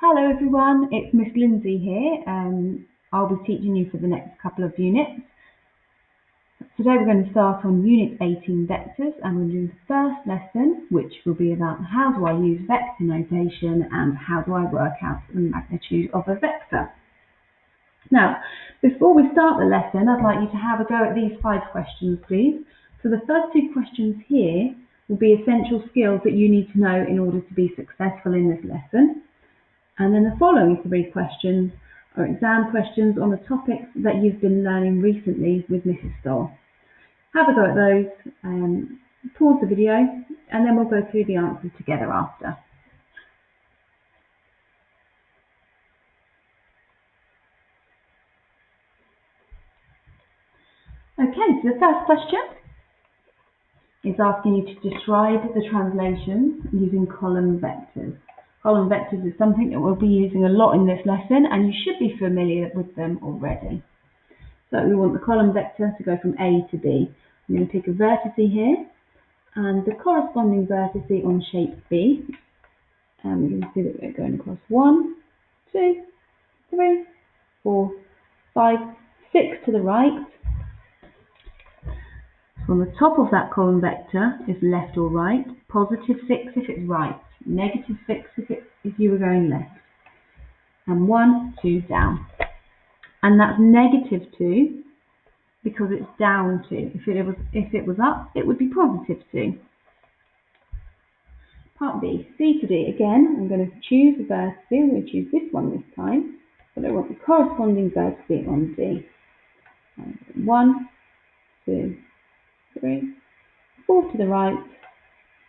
Hello everyone, it's Miss Lindsay here. I'll be teaching you for the next couple of units. Today we're going to start on Unit 18 Vectors, and we'll do the first lesson, which will be about how do I use vector notation and how do I work out the magnitude of a vector. Now, before we start the lesson, I'd like you to have a go at these 5 questions, please. So the first 2 questions here will be essential skills that you need to know in order to be successful in this lesson. And then the following 3 questions are exam questions on the topics that you've been learning recently with Mrs. Stoll. Have a go at those, pause the video, and then we'll go through the answers together after. Okay, so the first question is asking you to describe the translations using column vectors. Column vectors is something that we'll be using a lot in this lesson, and you should be familiar with them already. So we want the column vector to go from A to B. I'm going to pick a vertex here, and the corresponding vertex on shape B. And we're going to see that we're going across 1, 2, 3, 4, 5, 6 to the right. So on the top of that column vector is left or right, positive 6 if it's right, negative 6 if you were going left, and 1, 2 down. And that's negative 2 because it's down 2. If it was up, it would be positive 2. Part B, C to D. Again, I'm going to choose the vertex. I'm going to choose this one this time, but I want the corresponding vertex on D. 1, 2, 3, 4 to the right,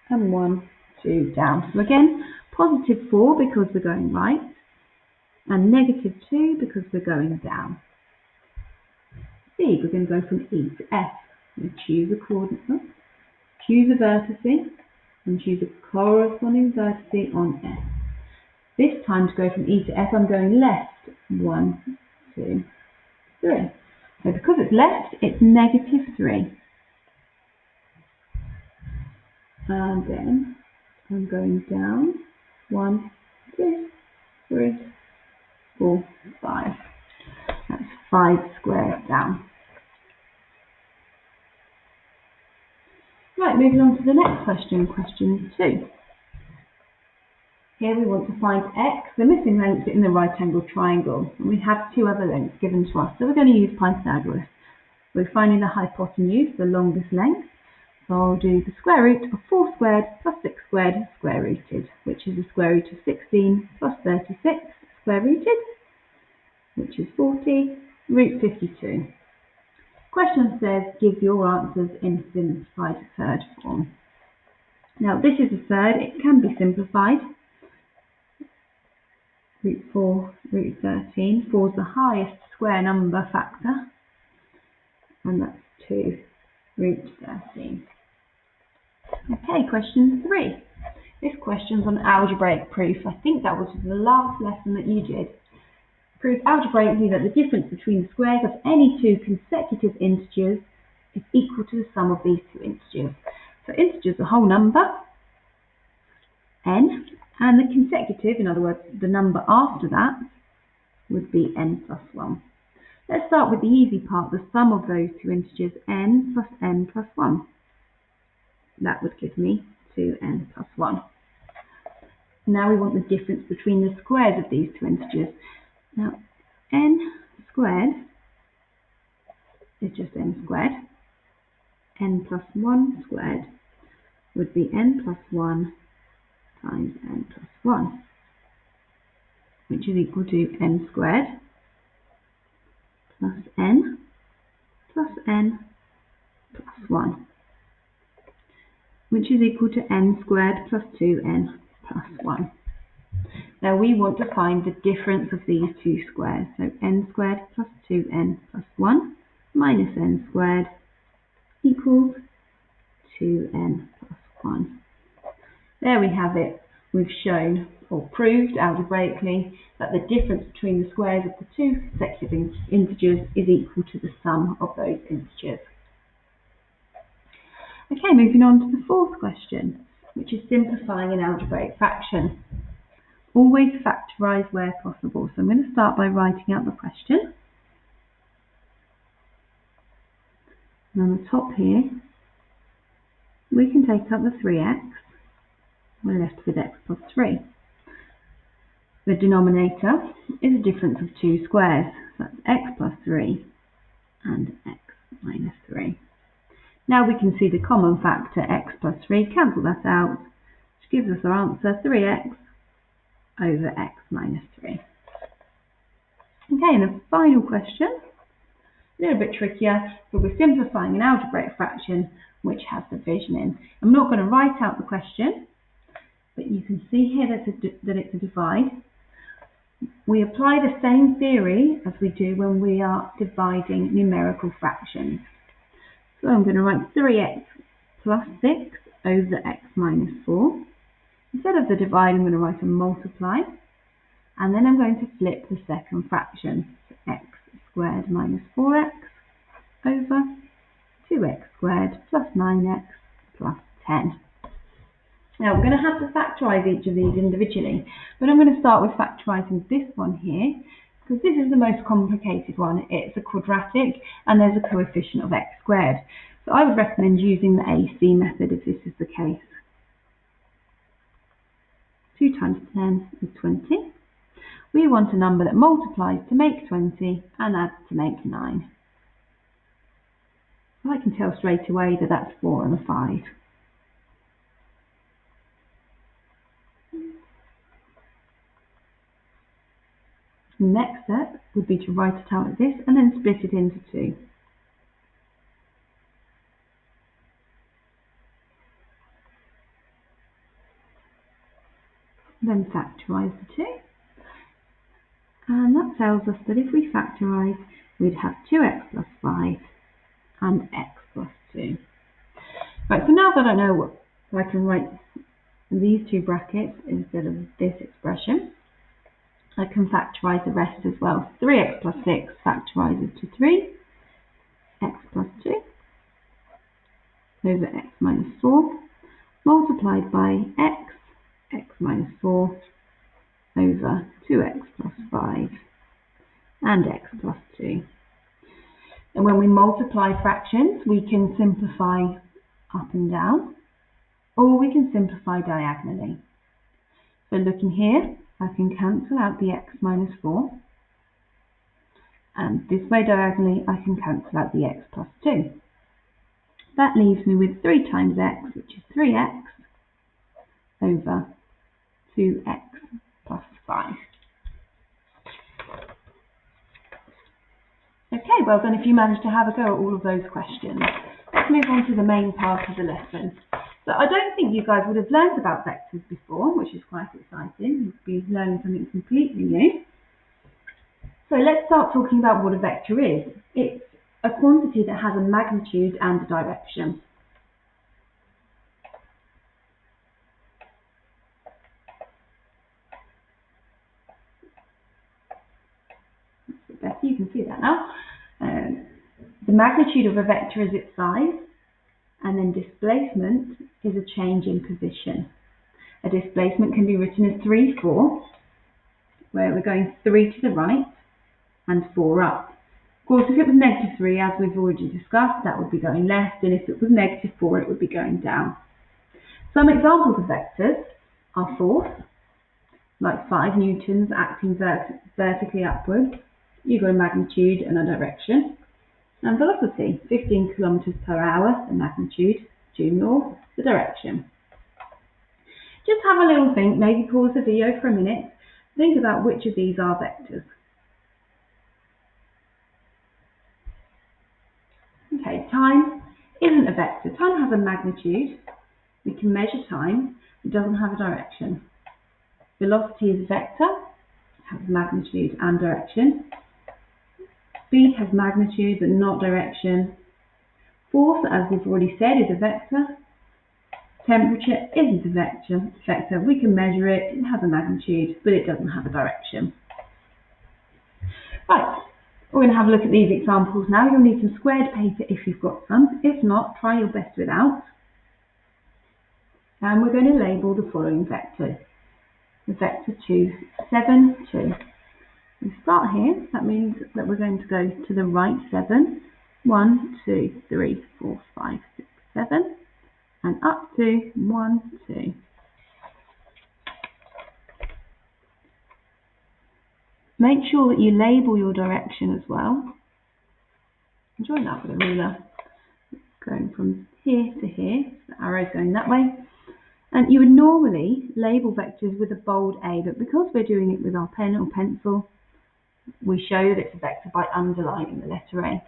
and 1, 2 down. So again, positive 4 because we're going right, and negative 2 because we're going down. C, we're going to go from E to F. I'm going to choose a coordinate, choose a vertex, and choose a corresponding vertex on F. This time to go from E to F, I'm going left. 1, 2, 3. So because it's left, it's negative 3. And then I'm going down. 1, 2, 3, 4, 5. That's 5 squares down. Right, moving on to the next question, question 2. Here we want to find x, the missing length in the right angled triangle. And we have 2 other lengths given to us, so we're going to use Pythagoras. We're finding the hypotenuse, the longest length. So I'll do the square root of 4 squared plus 6 squared square rooted, which is the square root of 16 plus 36 square rooted, which is 40, root 52. Question says, give your answers in simplified third form. Now this is a third, it can be simplified. Root 4, root 13, 4 is the highest square number factor, and that's 2, root 13. Okay, question 3. This question's on algebraic proof. I think that was the last lesson that you did. Prove algebraically that the difference between the squares of any 2 consecutive integers is equal to the sum of these 2 integers. So integers are a whole number, n, and the consecutive, in other words, the number after that, would be n plus 1. Let's start with the easy part, the sum of those 2 integers, n plus 1. That would give me 2n plus 1. Now we want the difference between the squares of these 2 integers. Now, n squared is just n squared. N plus 1 squared would be n plus 1 times n plus 1, which is equal to n squared plus n plus 1, which is equal to n squared plus 2n plus 1. Now we want to find the difference of these 2 squares. So n squared plus 2n plus 1 minus n squared equals 2n plus 1. There we have it. We've shown or proved algebraically that the difference between the squares of the 2 consecutive integers is equal to the sum of those integers. Okay, moving on to the 4th question, which is simplifying an algebraic fraction. Always factorise where possible. So I'm going to start by writing out the question. And on the top here, we can take up the 3x. We're left with x plus 3. The denominator is a difference of 2 squares. So that's x plus 3 and x minus 3. Now we can see the common factor, x plus 3, cancel that out, which gives us our answer, 3x over x minus 3. Okay, and the final question, a little bit trickier, but we're simplifying an algebraic fraction which has division in. I'm not going to write out the question, but you can see here that it's a divide. We apply the same theory as we do when we are dividing numerical fractions. So I'm going to write 3x plus 6 over x minus 4. Instead of the divide, I'm going to write a multiply. And then I'm going to flip the second fraction. So x squared minus 4x over 2x squared plus 9x plus 10. Now we're going to have to factorise each of these individually, but I'm going to start with factorising this one here, because this is the most complicated one. It's a quadratic and there's a coefficient of x squared. So I would recommend using the AC method if this is the case. 2 times 10 is 20. We want a number that multiplies to make 20 and adds to make 9. So I can tell straight away that that's 4 and a 5. The next step would be to write it out like this and then split it into 2. Then factorise the 2. And that tells us that if we factorise, we'd have 2x plus 5 and x plus 2. Right, so now that I know what I can write these two brackets instead of this expression, I can factorise the rest as well. 3x plus 6 factorises to 3, x plus 2 over x minus 4, multiplied by x minus 4 over 2x plus 5 and x plus 2. And when we multiply fractions, we can simplify up and down, or we can simplify diagonally. So looking here, I can cancel out the x minus 4, and this way diagonally I can cancel out the x plus 2. That leaves me with 3 times x, which is 3x, over 2x plus 5. Okay, well done if you managed to have a go at all of those questions. Let's move on to the main part of the lesson. So I don't think you guys would have learned about vectors before, which is quite exciting. You'd be learning something completely new. So let's start talking about what a vector is. It's a quantity that has a magnitude and a direction. That's a bit better, you can see that now. The magnitude of a vector is its size, and then displacement is a change in position. A displacement can be written as 3, 4, where we're going 3 to the right and 4 up. Of course, if it was negative 3, as we've already discussed, that would be going left, and if it was negative 4, it would be going down. Some examples of vectors are force, like 5 newtons acting vertically upwards. You've got a magnitude and a direction. And velocity, 15 kilometers per hour, the magnitude, due north, the direction. Just have a little think, maybe pause the video for a minute, think about which of these are vectors. Okay, time isn't a vector. Time has a magnitude. We can measure time. It doesn't have a direction. Velocity is a vector. It has magnitude and direction. Speed has magnitude but not direction. Force, as we've already said, is a vector. Temperature isn't a vector. We can measure it. It has a magnitude but it doesn't have a direction. Right. We're going to have a look at these examples now. You'll need some squared paper if you've got some. If not, try your best without. And we're going to label the following vectors. the vector 2, 7, 2. We start here, that means that we're going to go to the right 7, 1, 2, 3, 4, 5, 6, 7, and up to 1, 2. Make sure that you label your direction as well. Join that with a ruler. Going from here to here, the arrow's going that way. And you would normally label vectors with a bold A, but because we're doing it with our pen or pencil, we show that it's a vector by underlining the letter A.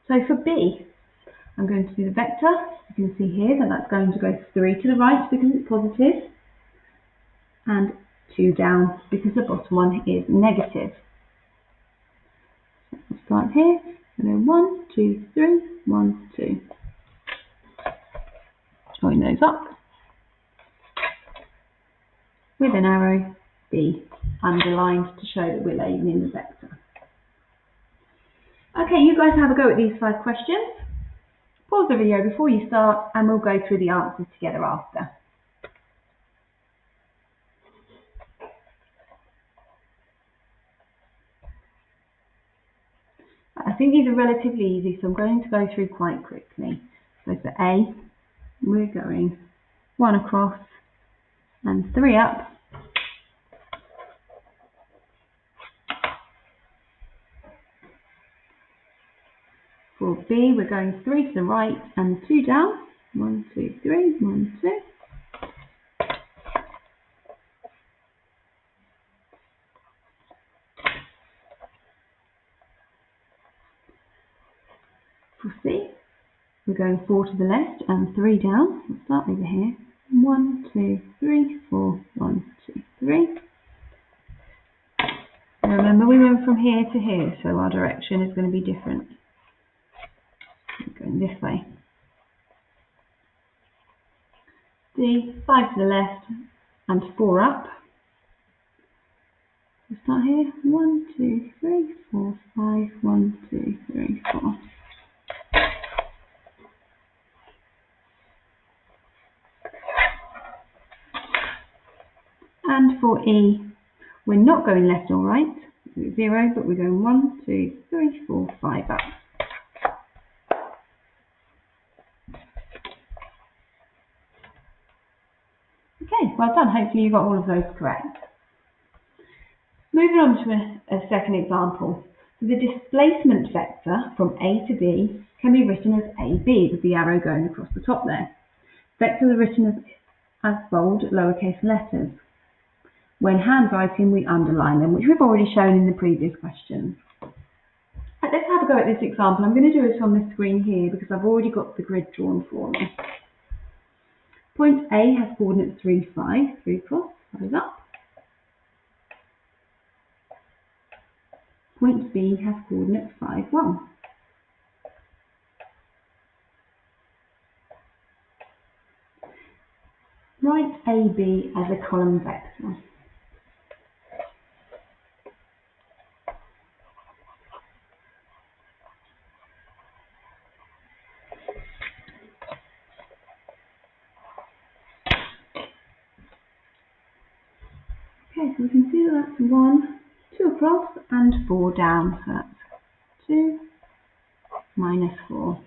So for B, I'm going to do the vector. You can see here that that's going to go 3 to the right because it's positive, and 2 down because the bottom one is negative. So we'll start here, and then 1, 2, 3, 1, 2. Join those up with an arrow B underlined to show that we're labeling the vector. Okay, you guys have a go at these 5 questions. Pause the video before you start and we'll go through the answers together after. I think these are relatively easy, so I'm going to go through quite quickly. So for A, we're going 1 across and 3 up. For B, we're going 3 to the right and 2 down. 1, 2, 3, 1, 2. For C, we're going 4 to the left and 3 down. We'll start over here. 1, 2, 3, 4, 1, 2, 3. And remember, we went from here to here, so our direction is going to be different. We're going this way. D, 5 to the left and 4 up. We'll start here. 1, 2, 3, 4, 5, 1, 2, 3, 4. And for E, we're not going left or right, 0, but we're going 1, 2, 3, 4, 5 up. Okay, well done. Hopefully you got all of those correct. Moving on to a second example. So the displacement vector from A to B can be written as AB with the arrow going across the top there. Vectors are written as bold lowercase letters. When handwriting, we underline them, which we've already shown in the previous questions. Right, let's have a go at this example. I'm going to do it on the screen here because I've already got the grid drawn for me. Point A has coordinates 3, 5, 3 across, 5 up. Point B has coordinates 5, 1. Write AB as a column vector. Okay, so we can see that that's 1, 2 across and 4 down. So that's 2 minus 4.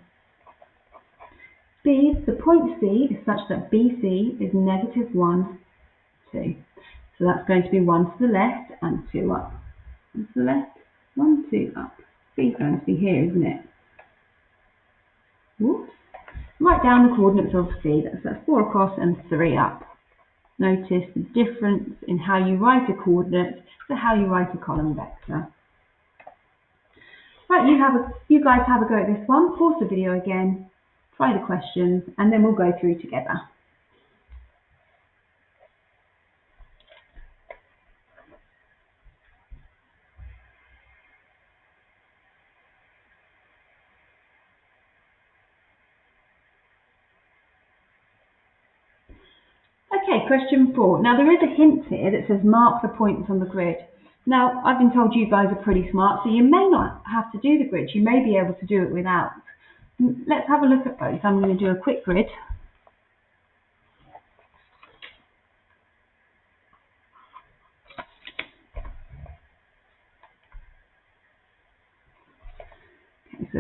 B, the point C is such that BC is negative 1, 2. So that's going to be 1 to the left and 2 up. 1 to the left, 1, 2 up. C is going to be here, isn't it? Whoops. Write down the coordinates of C. That's 4 across and 3 up. Notice the difference in how you write a coordinate to how you write a column vector. Right, you guys have a go at this one. Pause the video again, try the questions, and then we'll go through together. Okay, question 4. Now there is a hint here that says mark the points on the grid. Now I've been told you guys are pretty smart, so you may not have to do the grid. You may be able to do it without. Let's have a look at both. I'm going to do a quick grid.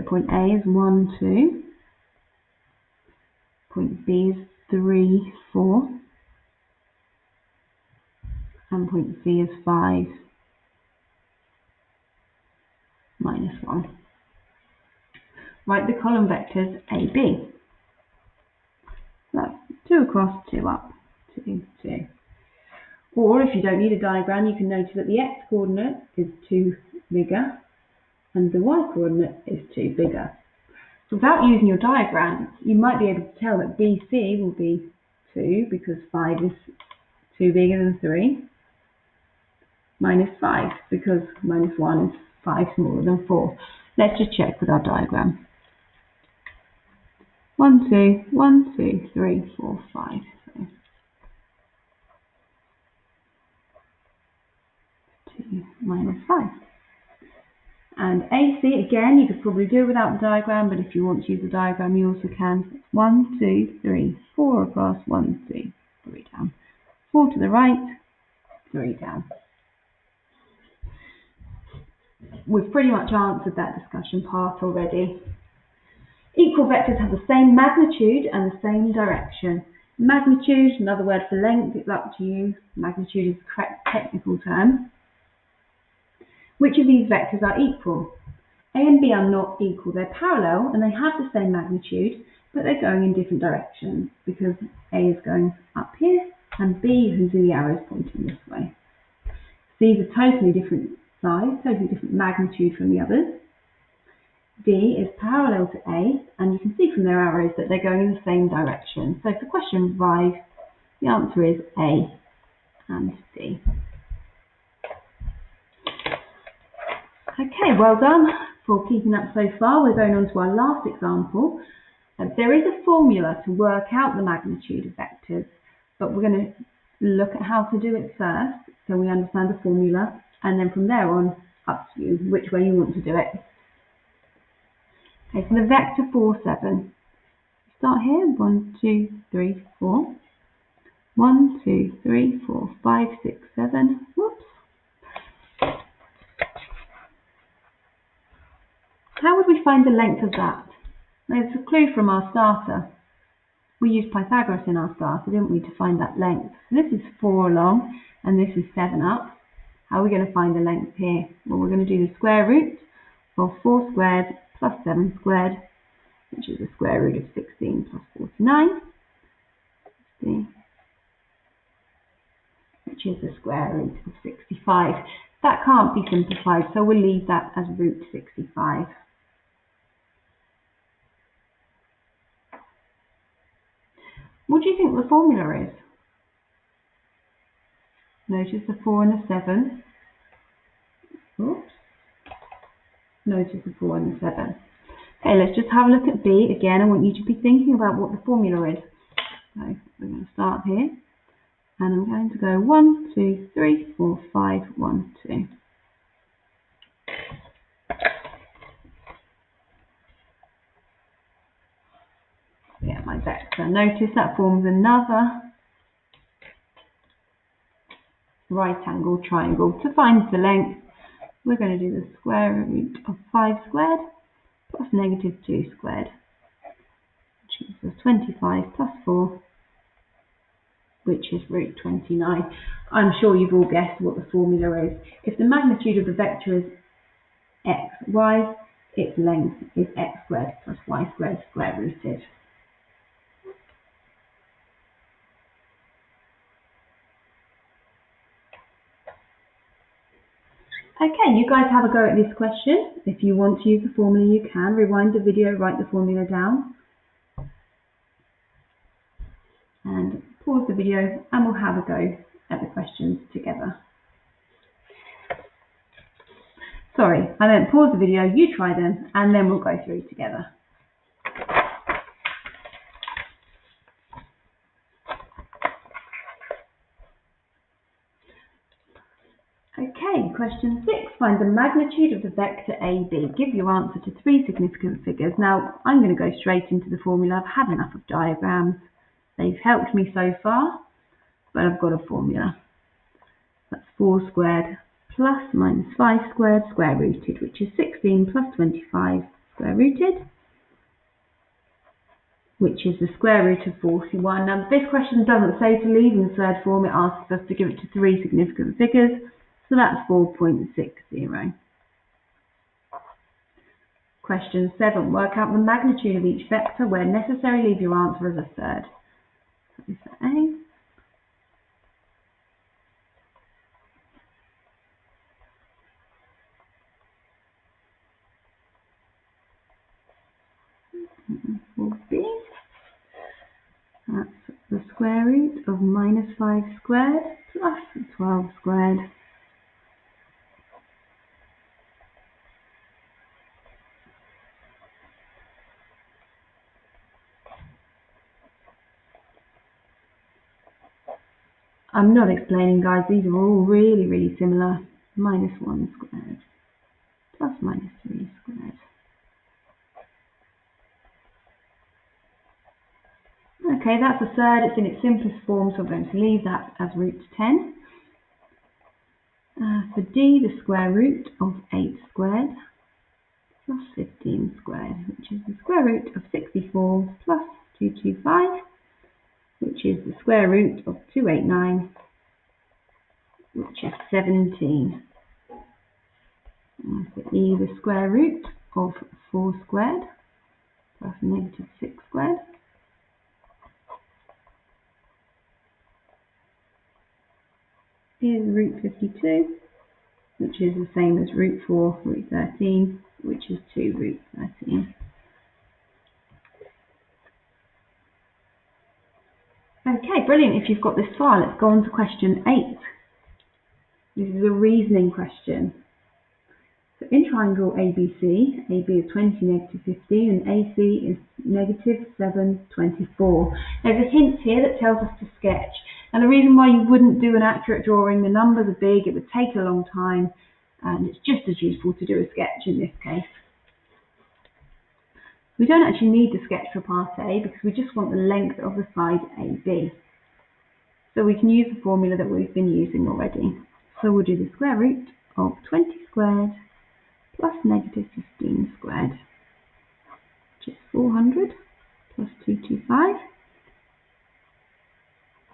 So point A is 1, 2. Point B is 3, 4. And point C is 5, minus 1. Write the column vectors A, B. That's 2 across, 2 up, 2, 2. Or if you don't need a diagram, you can notice that the x-coordinate is 2 bigger and the y-coordinate is 2 bigger. So without using your diagrams, you might be able to tell that BC will be 2 because 5 is 2 bigger than 3, minus 5 because minus 1 is 5 smaller than 4. Let's just check with our diagram. 1, 2, 1, 2, 3, 4, 5. So 2 minus 5. And AC, again, you could probably do it without the diagram, but if you want to use the diagram, you also can. 1, 2, 3, 4 across, 1, 2, 3 down. 4 to the right, 3 down. We've pretty much answered that discussion part already. Equal vectors have the same magnitude and the same direction. Magnitude, another word for length, it's up to you. Magnitude is the correct technical term. Which of these vectors are equal? A and B are not equal. They're parallel and they have the same magnitude, but they're going in different directions because A is going up here and B, you can see the arrows pointing this way. These are totally different size, totally different magnitude from the others. D is parallel to A, and you can see from their arrows that they're going in the same direction. So for question 5, the answer is A and D. Okay, well done for keeping up so far. We're going on to our last example. There is a formula to work out the magnitude of vectors, but we're going to look at how to do it first, so we understand the formula, and then from there on, up to you, which way you want to do it. Okay, so the vector 4, 7. Start here, 1, 2, 3, 4. 1, 2, 3, 4, 5, 6, 7. Whoops. How would we find the length of that? There's a clue from our starter. We used Pythagoras in our starter, didn't we, to find that length. So this is 4 along, and this is 7 up. How are we going to find the length here? Well, we're going to do the square root of 4 squared plus 7 squared, which is the square root of 16 plus 49, which is the square root of 65. That can't be simplified, so we'll leave that as root 65. What do you think the formula is? Notice the 4 and the 7. Oops. Notice the 4 and the 7. Okay, let's just have a look at B. Again, I want you to be thinking about what the formula is. So we're going to start here. And I'm going to go 1, 2, 3, 4, 5, 1, 2. Get my vector. Notice that forms another right angle triangle. To find the length, we're going to do the square root of 5 squared plus negative 2 squared, which is 25 plus 4, which is root 29. I'm sure you've all guessed what the formula is. If the magnitude of the vector is x, y, its length is x squared plus y squared square rooted. Okay, you guys have a go at this question. If you want to use the formula, you can. Rewind the video, write the formula down. And pause the video and we'll have a go at the questions together. Sorry, I meant pause the video, you try them, and then we'll go through together. Okay, question 6. Find the magnitude of the vector AB. Give your answer to 3 significant figures. Now, I'm going to go straight into the formula. I've had enough of diagrams. They've helped me so far, but I've got a formula. That's 4 squared plus minus 5 squared square rooted, which is 16 plus 25 square rooted, which is the square root of 41. Now this question doesn't say to leave in third form, it asks us to give it to 3 significant figures, so that's 4.60. Question 7, work out the magnitude of each vector where necessary, leave your answer as a third. So for A. For B, that's the square root of -5 squared plus 12 squared. I'm not explaining, guys, these are all really similar. -1 squared plus -3 squared. Okay, that's a third. It's in its simplest form, so I'm going to leave that as root 10. For D, the square root of 8 squared plus 15 squared, which is the square root of 64 plus 225, which is the square root of 289, which is 17. And for E, the square root of 4 squared plus -6 squared, is root 52, which is the same as root 4, root 13, which is 2 root 13. Okay, brilliant. If you've got this far, let's go on to question 8. This is a reasoning question. So in triangle ABC, AB is 20, -15, and AC is -7, 24. There's a hint here that tells us to sketch. And the reason why you wouldn't do an accurate drawing, the numbers are big, it would take a long time, and it's just as useful to do a sketch in this case. We don't actually need the sketch for part A because we just want the length of the side AB. So we can use the formula that we've been using already. So we'll do the square root of 20 squared plus -15 squared, which is 400 plus 225,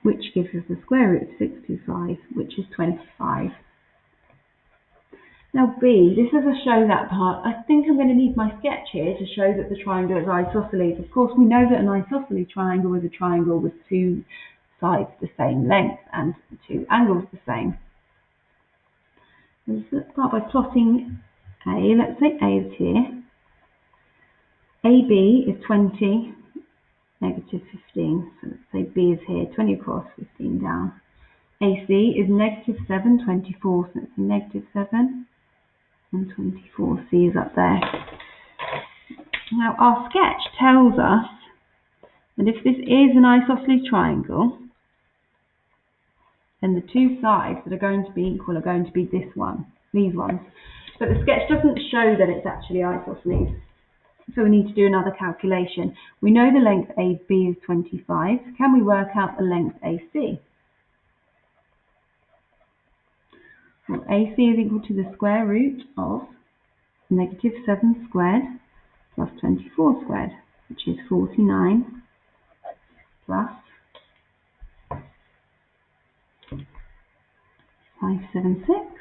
which gives us the square root of 625, which is 25. Now B, this is a show that part. I think I'm going to need my sketch here to show that the triangle is isosceles. Of course, we know that an isosceles triangle is a triangle with 2 sides the same length and 2 angles the same. Let's start by plotting A. Let's say A is here. AB is 20, -15. So let's say B is here, 20 across, 15 down. AC is -7, 24. So it's a -7 and 24. C is up there. Now our sketch tells us that if this is an isosceles triangle, then the 2 sides that are going to be equal are going to be these ones. But the sketch doesn't show that it's actually isosceles. So we need to do another calculation. We know the length AB is 25. Can we work out the length AC? Well, AC is equal to the square root of -7 squared plus 24 squared, which is 49 plus 576,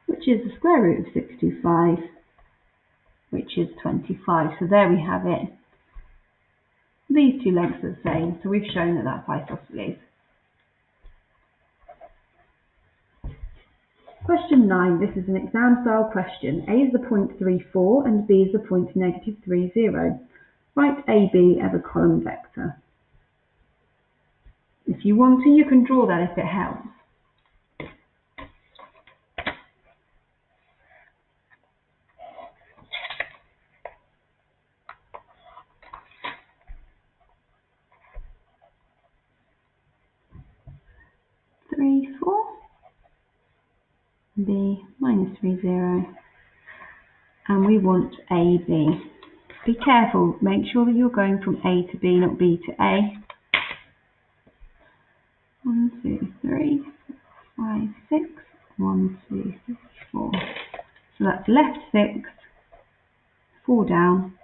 which is the square root of 625, which is 25. So there we have it. These 2 lengths are the same, so we've shown that that's isosceles. Question 9, this is an exam style question. A is the point 34 and B is the point -30. Write AB as a column vector. If you want to, you can draw that if it helps. B -30, and we want AB. Be careful, make sure that you're going from A to B, not B to A. 1, 2, 3, 5, 6, 1, 2, 3, 4. So that's left 6, 4 down.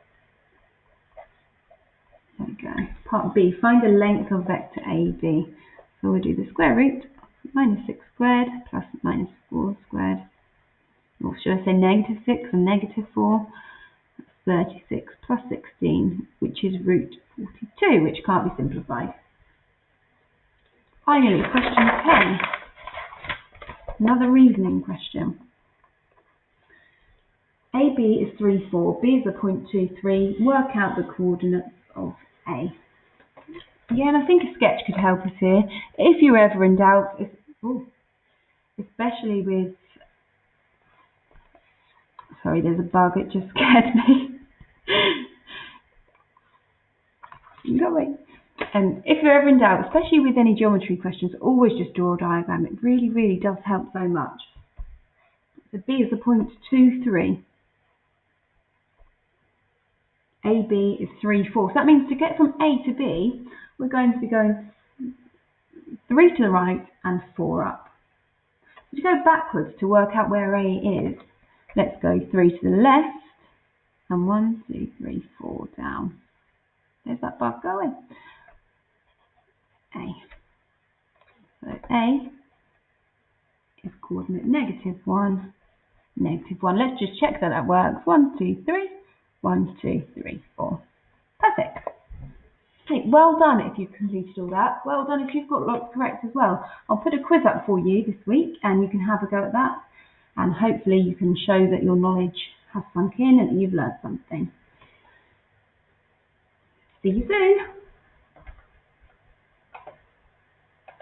There we go. Part B, find the length of vector AB. So we'll do the square root of minus 6 squared plus minus 4 squared. Or should I say negative 6 and negative 4? That's 36 plus 16, which is root 42, which can't be simplified. Finally, question 10. Another reasoning question. AB is 3, 4. B is a point 2, 3. Work out the coordinates of A. Again, I think a sketch could help us here. If you're ever in doubt, especially with... Sorry, there's a bug. It just scared me. Go away. If you're ever in doubt, especially with any geometry questions, always just draw a diagram. It really, really does help so much. So B is a point 2, 3. AB is 3, 4. So that means to get from A to B, we're going to be going 3 to the right and 4 up. To go backwards to work out where A is, let's go 3 to the left and 1, 2, 3, 4 down. There's that bug going. A. So A is coordinate -1, -1. Let's just check that that works. 1, 2, 3. 1, 2, 3, 4. Perfect. Okay, well done if you've completed all that. Well done if you've got lots correct as well. I'll put a quiz up for you this week and you can have a go at that. And hopefully you can show that your knowledge has sunk in and that you've learned something. See you soon.